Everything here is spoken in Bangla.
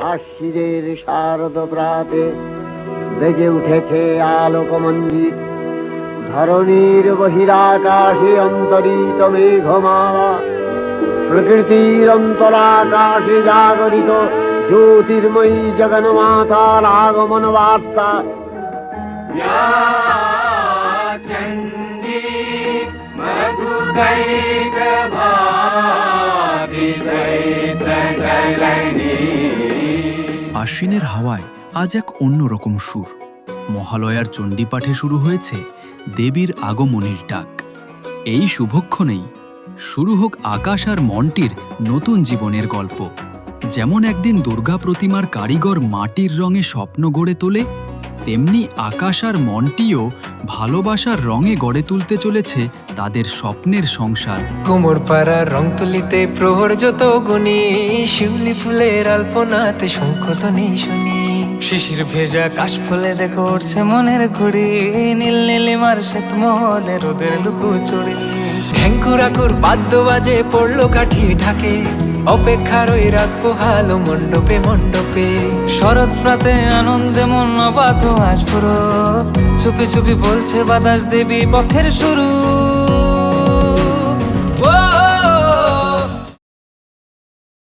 আশ্বিনের শারদ প্রাতে বেজে উঠেছে আলোকমঞ্জিত। ধরণীর বহিরাকাশে অন্তরিত মেঘমালা, প্রকৃতির অন্তরাকাশে জাগরিত জ্যোতির্ময়ী জগন্মাতার আগমন বার্তা। আশ্বিনের হাওয়ায় আজ এক অন্যরকম সুর। মহালয়ার চণ্ডীপাঠে শুরু হয়েছে দেবীর আগমনের ডাক। এই শুভক্ষণেই শুরু হোক আকাশ আর মনটির নতুন জীবনের গল্প। যেমন একদিন দুর্গা প্রতিমার কারিগর মাটির রঙে স্বপ্ন গড়ে তোলে, তেমনি আকাশ আর মনটিও ভালোবাসার রঙে গড়ে তুলতে চলেছে তাদের স্বপ্নের সংসার। কোমর পাড়া রং তুলিতে প্রহর যত গুনি, শিউলি ফুলের আলপনাতে শঙ্খধ্বনি শুনি। শিশির ভেজা কাশ ফুলে দেখো উঠছে মনের ঘুড়ি, নীল নীলিমার শ্বেত মহলে রোদের লুকোচুরি। ঢ্যাঙ্কুরাকুর বাদ্য বাজে পড়লো কাঠি ঢাকে, অপেক্ষার ওই রাত পোহালো মণ্ডপে মণ্ডপে। শরৎ প্রাতে আনন্দে মন অবাধ আজ পুরো, চুপি চুপি বলছে বাতাস দেবী পক্ষের শুরু।